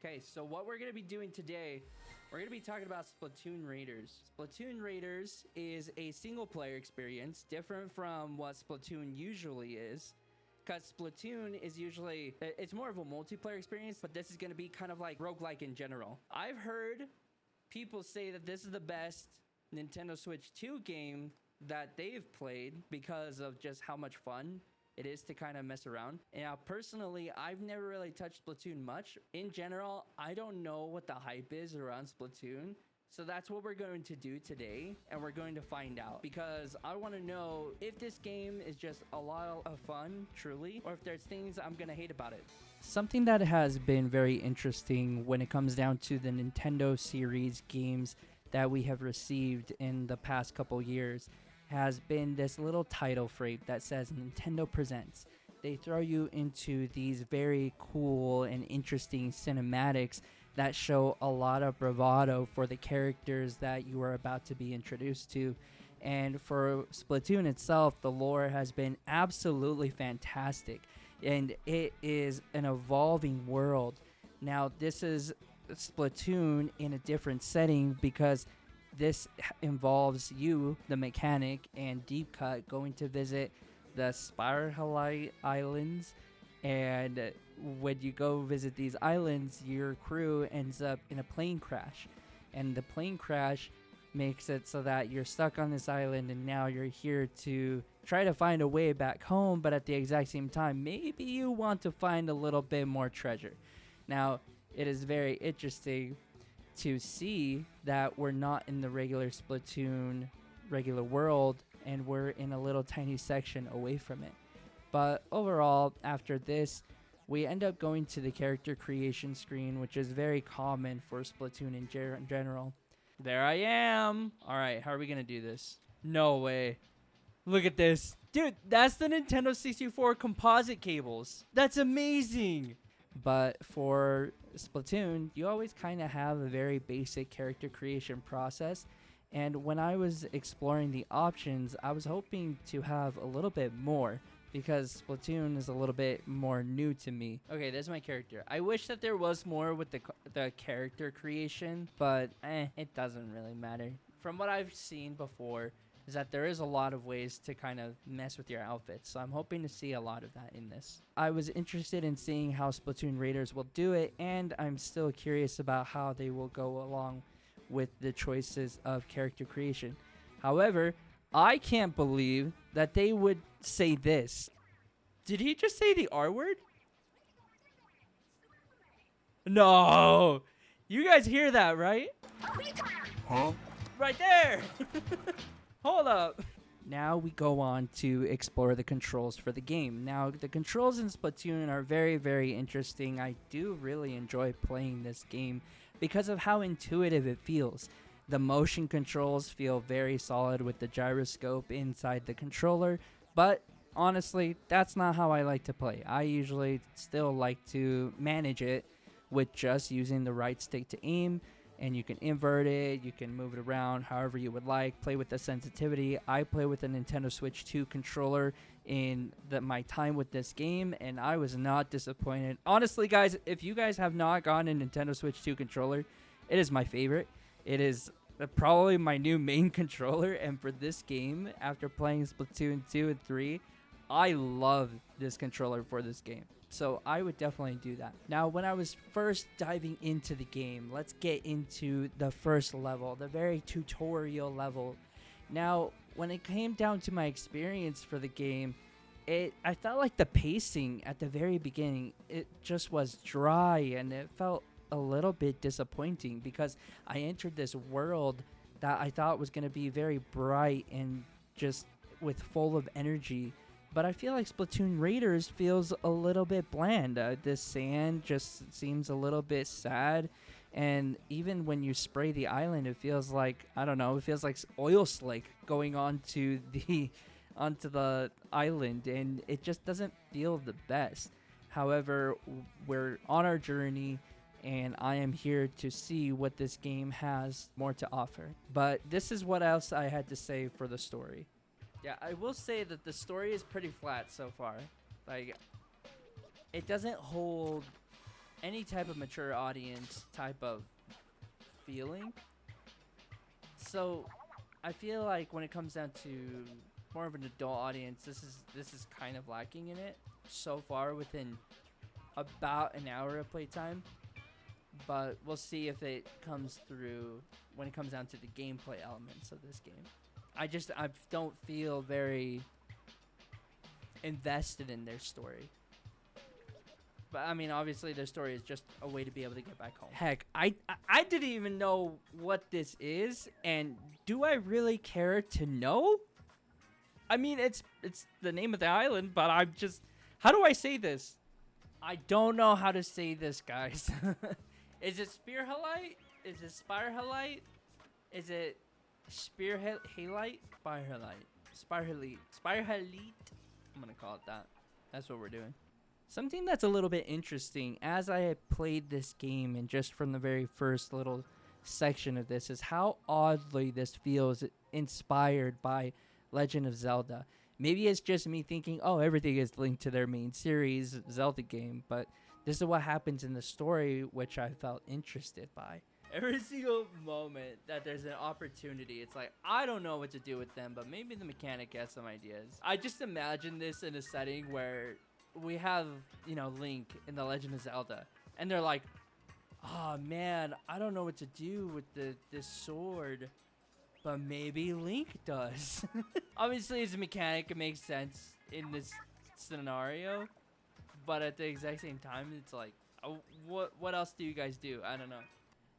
Okay, so what we're going to be doing today, we're going to be talking about Splatoon Raiders. Splatoon Raiders is a single player experience, different from what Splatoon usually is. Because Splatoon is usually, it's more of a multiplayer experience, but this is going to be kind of like roguelike in general. I've heard people say that this is the best Nintendo Switch 2 game that they've played because of just how much fun it is to kind of mess around. And personally, I've never really touched Splatoon much. In general, I don't know what the hype is around Splatoon. So that's what we're going to do today, and we're going to find out, because I want to know if this game is just a lot of fun, truly, or if there's things I'm going to hate about it. Something that has been very interesting when it comes down to the Nintendo series games that we have received in the past couple years has been this little title frame that says Nintendo Presents. They throw you into these very cool and interesting cinematics that show a lot of bravado for the characters that you are about to be introduced to. And for Splatoon itself, the lore has been absolutely fantastic, and it is an evolving world. Now, this is Splatoon in a different setting because this involves you, the mechanic, and Deep Cut going to visit the Spiralite Islands. And when you go visit these islands, your crew ends up in a plane crash. And the plane crash makes it so that you're stuck on this island, and now you're here to try to find a way back home, but at the exact same time, maybe you want to find a little bit more treasure. Now, it is very interesting to see that we're not in the regular Splatoon regular world, and we're in a little tiny section away from it. But overall, after this, we end up going to the character creation screen, which is very common for Splatoon in general. There I am. All right, how are we going to do this? No way. Look at this. Dude, that's the Nintendo 64 composite cables. That's amazing. But for Splatoon, you always kind of have a very basic character creation process. And when I was exploring the options, I was hoping to have a little bit more, because Splatoon is a little bit more new to me. Okay, there's my character. I wish that there was more with the character creation, but it doesn't really matter. From what I've seen before, is that there is a lot of ways to kind of mess with your outfits, so I'm hoping to see a lot of that in this. I was interested in seeing how Splatoon Raiders will do it, and I'm still curious about how they will go along with the choices of character creation. However, I can't believe that they would say this. Did he just say the R word? No! You guys hear that, right? Huh? Right there! Hold up. Now we go on to explore the controls for the game. Now, the controls in Splatoon are very, very interesting. I do really enjoy playing this game because of how intuitive it feels. The motion controls feel very solid with the gyroscope inside the controller, but honestly, that's not how I like to play. I usually still like to manage it with just using the right stick to aim, and you can invert it, you can move it around however you would like, play with the sensitivity. I play with the Nintendo Switch 2 controller in my time with this game, and I was not disappointed. Honestly, guys, if you guys have not gotten a Nintendo Switch 2 controller, it is my favorite. It is probably my new main controller, and for this game, after playing Splatoon 2 and 3, I love this controller for this game. So I would definitely do that. Now, when I was first diving into the game, let's get into the first level, the very tutorial level. Now, when it came down to my experience for the game, I felt like the pacing at the very beginning, it just was dry, and it felt a little bit disappointing because I entered this world that I thought was going to be very bright and just with full of energy. But I feel like Splatoon Raiders feels a little bit bland. This sand just seems a little bit sad. And even when you spray the island, it feels like, I don't know, it feels like oil slick going onto the island. And it just doesn't feel the best. However, we're on our journey, and I am here to see what this game has more to offer. But this is what else I had to say for the story. Yeah, I will say that the story is pretty flat so far. Like, it doesn't hold any type of mature audience type of feeling. So I feel like when it comes down to more of an adult audience, this is kind of lacking in it so far within about an hour of playtime. But we'll see if it comes through when it comes down to the gameplay elements of this game. I don't feel very invested in their story. But I mean, obviously their story is just a way to be able to get back home. Heck, I didn't even know what this is, and do I really care to know? I mean, it's the name of the island, but I'm just, how do I say this? I don't know how to say this, guys. Is it Spearhalite? Is it Spirehalite? Is it Spearhalite? Spirehalite. I'm gonna call it that. That's what we're doing. Something that's a little bit interesting as I had played this game, and just from the very first little section of this, is how oddly this feels inspired by Legend of Zelda. Maybe it's just me thinking, oh, everything is linked to their main series, Zelda game, but this is what happens in the story, which I felt interested by. Every single moment that there's an opportunity, it's like, I don't know what to do with them, but maybe the mechanic has some ideas. I just imagine this in a setting where we have, Link in The Legend of Zelda, and they're like, oh man, I don't know what to do with this sword, but maybe Link does. Obviously, as a mechanic, it makes sense in this scenario, but at the exact same time, it's like, what else do you guys do? I don't know.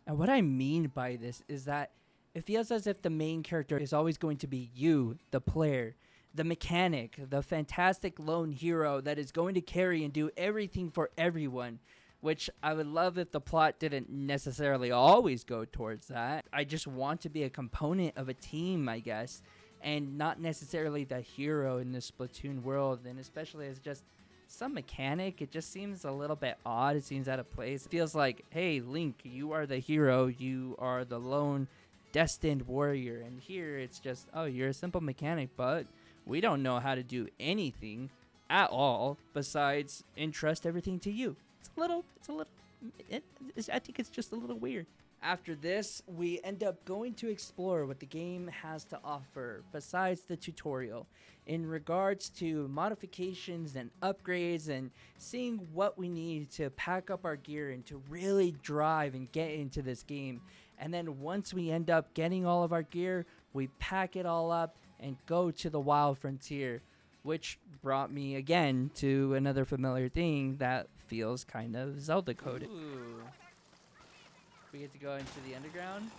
And what I mean by this is that it feels as if the main character is always going to be you, the player, the mechanic, the fantastic lone hero that is going to carry and do everything for everyone, which I would love if the plot didn't necessarily always go towards that. I just want to be a component of a team, I guess, and not necessarily the hero in the Splatoon world, and especially as just some mechanic. It just seems a little bit odd. It seems out of place. It feels like, hey, Link, you are the hero. You are the lone destined warrior. And here it's just, oh, you're a simple mechanic, but we don't know how to do anything at all besides entrust everything to you. I think it's just a little weird. After this, we end up going to explore what the game has to offer besides the tutorial in regards to modifications and upgrades, and seeing what we need to pack up our gear and to really drive and get into this game. And then once we end up getting all of our gear, we pack it all up and go to the Wild Frontier, which brought me again to another familiar thing that feels kind of Zelda coded. Ooh. We get to go into the underground.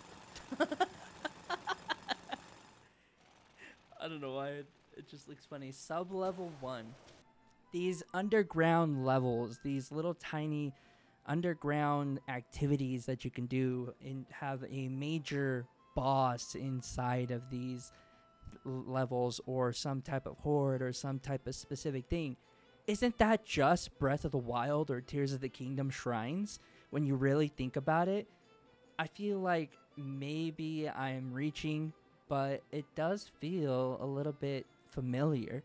I don't know why it just looks funny. Sub-level 1. These underground levels, these little tiny underground activities that you can do and have a major boss inside of these levels, or some type of horde or some type of specific thing. Isn't that just Breath of the Wild or Tears of the Kingdom shrines when you really think about it? I feel like maybe I'm reaching, but it does feel a little bit familiar.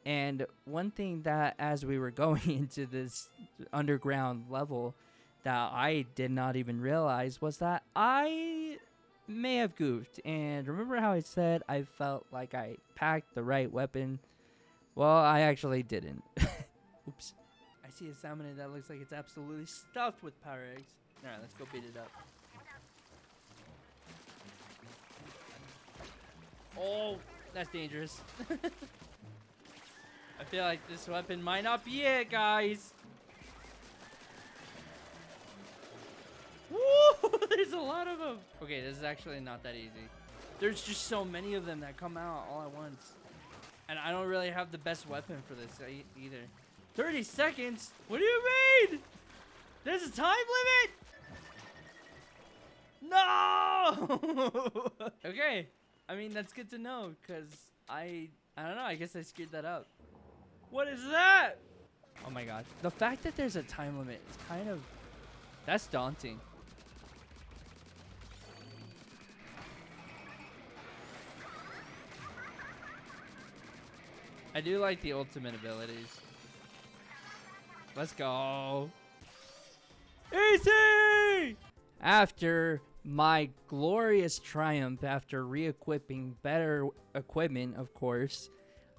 And one thing that, as we were going into this underground level, that I did not even realize was that I may have goofed. And remember how I said I felt like I packed the right weapon? Well, I actually didn't. Oops. I see a salmon that looks like it's absolutely stuffed with power eggs. Alright, let's go beat it up. Oh, that's dangerous. I feel like this weapon might not be it, guys. Woo! There's a lot of them. Okay, this is actually not that easy. There's just so many of them that come out all at once. And I don't really have the best weapon for this either. 30 seconds? What do you mean? There's a time limit? No! Okay. I mean, that's good to know, because I don't know. I guess I screwed that up. What is that? Oh my god. The fact that there's a time limit is kind of... that's daunting. I do like the ultimate abilities. Let's go. Easy! After my glorious triumph, after re-equipping better equipment, of course,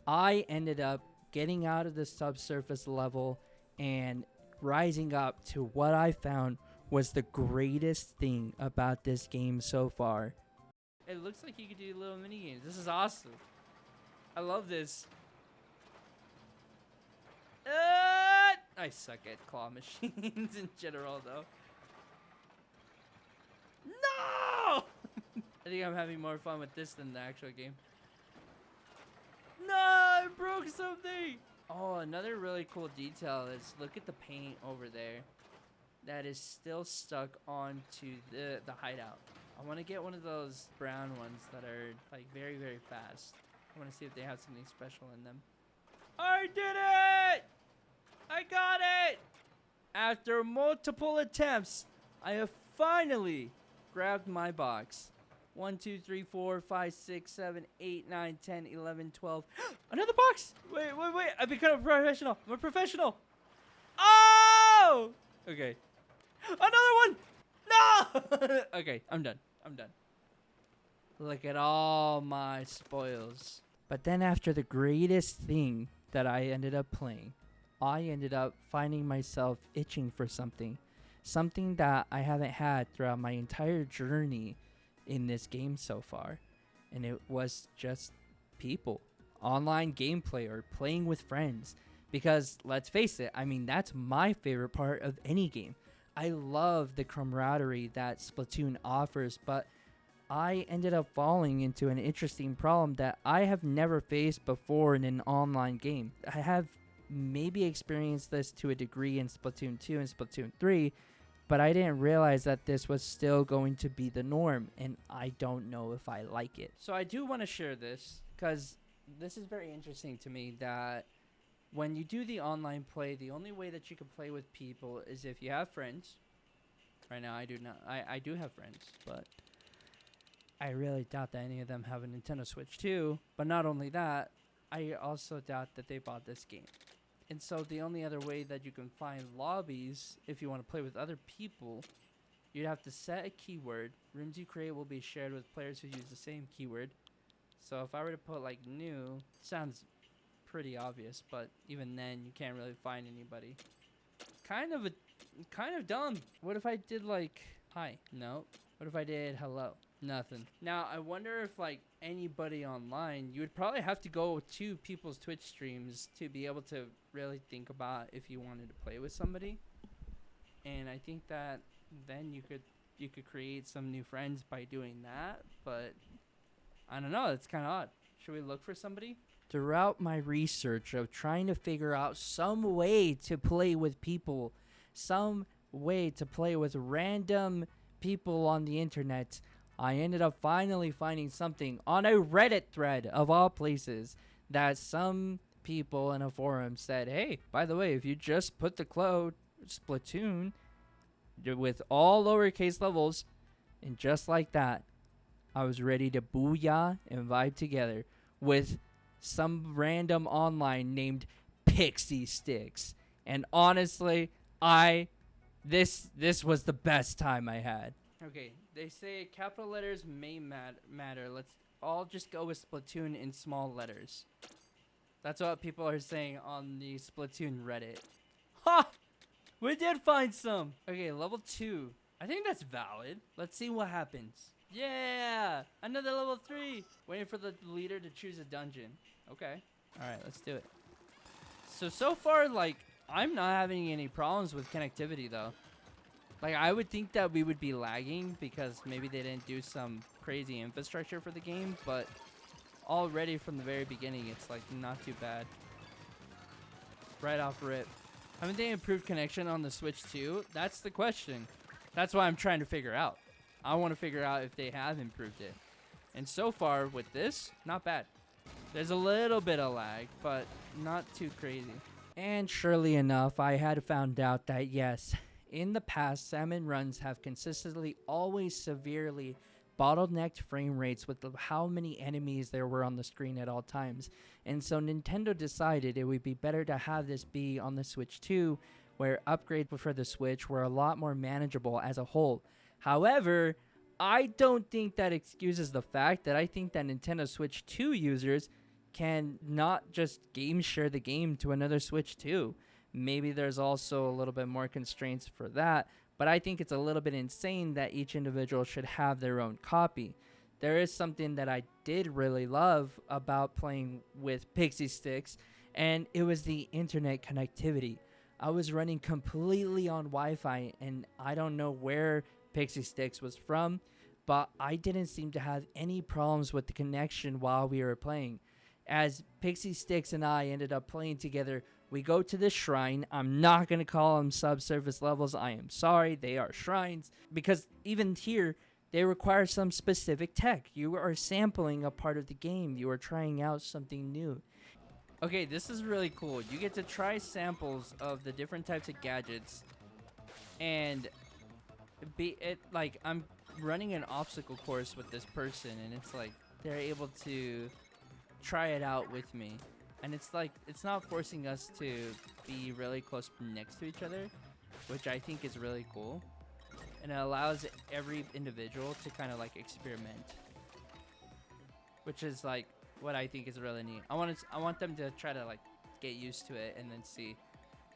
I ended up getting out of the subsurface level and rising up to what I found was the greatest thing about this game so far. It looks like you could do little mini games. This is awesome. I love this. I suck at claw machines in general, though. No! I think I'm having more fun with this than the actual game. No, I broke something. Oh, another really cool detail is look at the paint over there that is still stuck onto the hideout. I want to get one of those brown ones that are like very, very fast. I want to see if they have something special in them. I did it! I got it! After multiple attempts, I have finally grabbed my box. 1, 2, 3, 4, 5, 6, 7, 8, 9, 10, 11, 12. Another box! Wait. I've become a professional. I'm a professional. Oh! Okay. Another one! No! Okay, I'm done. Look at all my spoils. But then after the greatest thing that I ended up playing, I ended up finding myself itching for something. Something that I haven't had throughout my entire journey in this game so far. And it was just people. Online gameplay or playing with friends. Because let's face it, I mean, that's my favorite part of any game. I love the camaraderie that Splatoon offers, but I ended up falling into an interesting problem that I have never faced before in an online game. I have maybe experienced this to a degree in Splatoon 2 and Splatoon 3, but I didn't realize that this was still going to be the norm, and I don't know if I like it. So I do want to share this, because this is very interesting to me, that when you do the online play, the only way that you can play with people is if you have friends. Right now, I do not. I do have friends, but I really doubt that any of them have a Nintendo Switch 2. But not only that, I also doubt that they bought this game. And so the only other way that you can find lobbies, if you want to play with other people, you'd have to set a keyword. Rooms you create will be shared with players who use the same keyword. So if I were to put like new, sounds pretty obvious, but even then you can't really find anybody. Kind of dumb. What if I did like hi? No. What if I did hello? Nothing. Now I wonder if like anybody online, you would probably have to go to people's Twitch streams to be able to really think about if you wanted to play with somebody. And I think that then you could create some new friends by doing that, but I don't know, it's kind of odd. Should we look for somebody? Throughout my research of trying to figure out some way to play with people, some way to play with random people on the internet, I ended up finally finding something on a Reddit thread of all places that some people in a forum said, hey, by the way, if you just put the code Splatoon with all lowercase levels, and just like that, I was ready to booyah and vibe together with some random online named Pixie Sticks. And honestly, this was the best time I had. Okay, they say capital letters may matter. Let's all just go with Splatoon in small letters. That's what people are saying on the Splatoon Reddit. Ha! We did find some! Okay, level 2. I think that's valid. Let's see what happens. Yeah! Another level 3! Waiting for the leader to choose a dungeon. Okay. Alright, let's do it. So far, like, I'm not having any problems with connectivity, though. Like, I would think that we would be lagging because maybe they didn't do some crazy infrastructure for the game, but already from the very beginning, it's, like, not too bad. Right off rip. Haven't they improved connection on the Switch too? That's the question. That's why I'm trying to figure out. I want to figure out if they have improved it. And so far, with this, not bad. There's a little bit of lag, but not too crazy. And surely enough, I had found out that yes, in the past, salmon runs have consistently always severely bottlenecked frame rates with how many enemies there were on the screen at all times. And so Nintendo decided it would be better to have this be on the Switch 2, where upgrades for the Switch were a lot more manageable as a whole. However, I don't think that excuses the fact that I think that Nintendo Switch 2 users can not just game share the game to another Switch 2. Maybe there's also a little bit more constraints for that, but I think it's a little bit insane that each individual should have their own copy. There is something that I did really love about playing with Pixie Sticks, and it was the internet connectivity. I was running completely on Wi-Fi, and I don't know where Pixie Sticks was from, but I didn't seem to have any problems with the connection while we were playing. As Pixie Sticks and I ended up playing together, we go to this shrine. I'm not going to call them subsurface levels. I am sorry. They are shrines. Because even here, they require some specific tech. You are sampling a part of the game. You are trying out something new. Okay, this is really cool. You get to try samples of the different types of gadgets. And I'm running an obstacle course with this person. And it's like they're able to try it out with me. And it's like, it's not forcing us to be really close next to each other, which I think is really cool. And it allows every individual to kind of like experiment, which is like what I think is really neat. I want them to try to like get used to it and then see.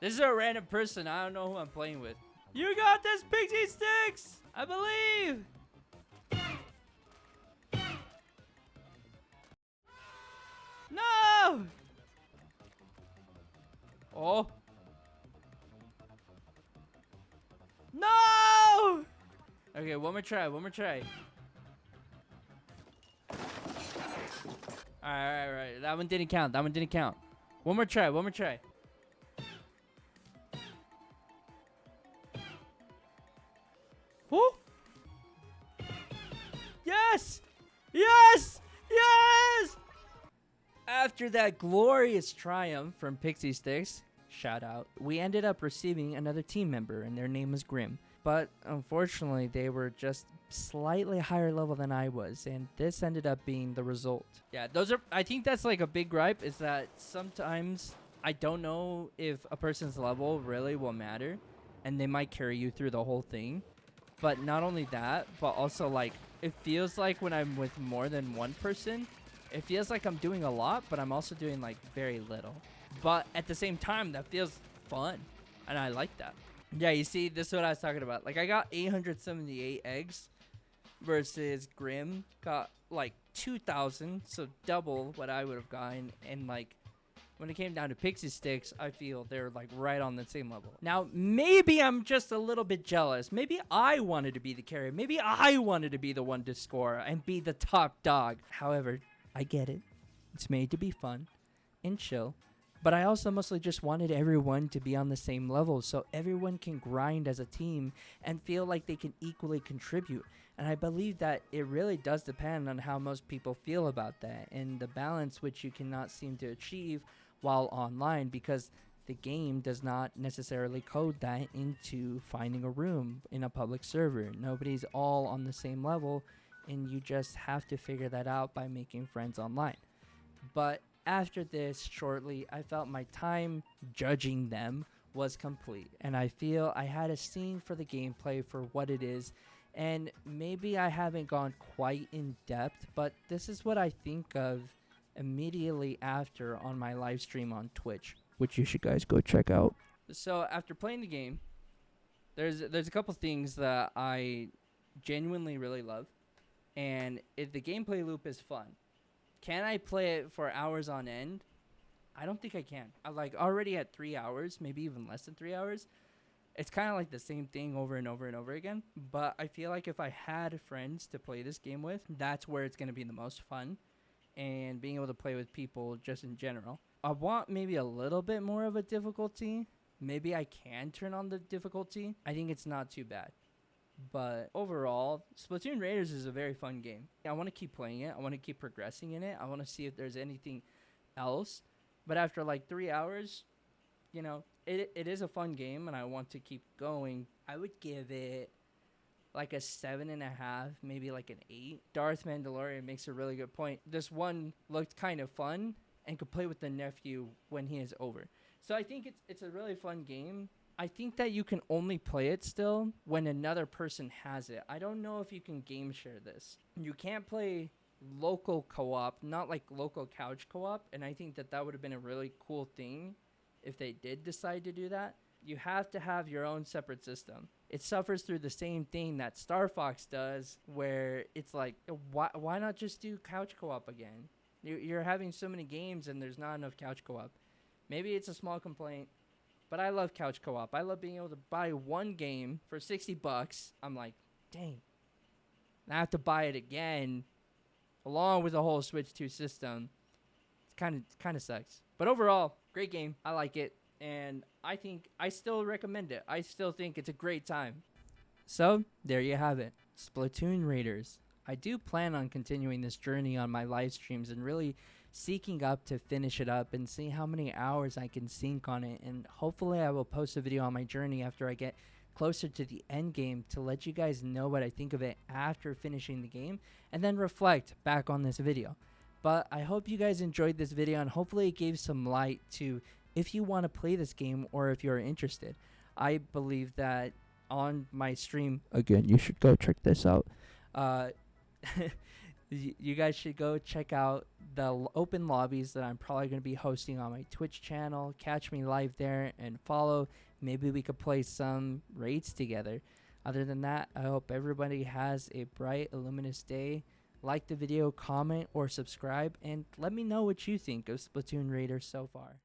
This is a random person. I don't know who I'm playing with. You got this, Pixie Sticks! I believe! No! Oh. No! Okay, one more try. Alright. That one didn't count. One more try. Woo! Yes! After that glorious triumph from Pixie Sticks, shout out, we ended up receiving another team member, and their name was Grim. But unfortunately, they were just slightly higher level than I was, and this ended up being the result. Yeah, I think that's like a big gripe, is that sometimes I don't know if a person's level really will matter, and they might carry you through the whole thing. But not only that, but also like, it feels like when I'm with more than one person, it feels like I'm doing a lot, but I'm also doing like very little. But at the same time, that feels fun, and I like that. Yeah, you see, this is what I was talking about. Like, I got 878 eggs versus Grim got like 2,000, so double what I would have gotten. And like, when it came down to Pixie Sticks, I feel they're like right on the same level. Now, maybe I'm just a little bit jealous. Maybe I wanted to be the carrier. Maybe I wanted to be the one to score and be the top dog. However, I get it. It's made to be fun and chill. But I also mostly just wanted everyone to be on the same level so everyone can grind as a team and feel like they can equally contribute. And I believe that it really does depend on how most people feel about that and the balance which you cannot seem to achieve while online, because the game does not necessarily code that into finding a room in a public server. Nobody's all on the same level, and you just have to figure that out by making friends online. But after this, shortly, I felt my time judging them was complete, and I feel I had a scene for the gameplay for what it is, and maybe I haven't gone quite in depth, but this is what I think of immediately after on my live stream on Twitch, which you should guys go check out. So after playing the game, there's a couple things that I genuinely really love, and the gameplay loop is fun. Can I play it for hours on end? I don't think I can. I'm like already at 3 hours, maybe even less than 3 hours. It's kind of like the same thing over and over and over again. But I feel like if I had friends to play this game with, that's where it's going to be the most fun. And being able to play with people just in general. I want maybe a little bit more of a difficulty. Maybe I can turn on the difficulty. I think it's not too bad. But overall, Splatoon Raiders is a very fun game. I want to keep playing it. I want to keep progressing in it. I want to see if there's anything else. But after like 3 hours, you know, it is a fun game, and I want to keep going. I would give it like a 7.5, maybe like an 8. Darth Mandalorian makes a really good point. This one looked kind of fun and could play with the nephew when he is over. So I think it's a really fun game. I think that you can only play it still when another person has it. I don't know if you can game share this. You can't play local co-op, not like local couch co-op, and I think that that would have been a really cool thing if they did decide to do that. You have to have your own separate system. It suffers through the same thing that Star Fox does, where it's like, why not just do couch co-op again? You're having so many games and there's not enough couch co-op. Maybe it's a small complaint, but I love couch co-op. I love being able to buy one game for $60. I'm like, dang, I have to buy it again, along with the whole Switch 2 system. It kind of sucks. But overall, great game. I like it. And I think I still recommend it. I still think it's a great time. So, there you have it. Splatoon Raiders. I do plan on continuing this journey on my live streams and really seeking up to finish it up and see how many hours I can sink on it. And hopefully I will post a video on my journey after I get closer to the end game to let you guys know what I think of it after finishing the game and then reflect back on this video. But I hope you guys enjoyed this video and hopefully it gave some light to if you want to play this game or if you're interested. I believe that on my stream, again, you should go check this out. You guys should go check out the open lobbies that I'm probably going to be hosting on my Twitch channel. Catch me live there and follow. Maybe we could play some raids together. Other than that, I hope everybody has a bright, luminous day. Like the video, comment, or subscribe, and let me know what you think of Splatoon Raiders so far.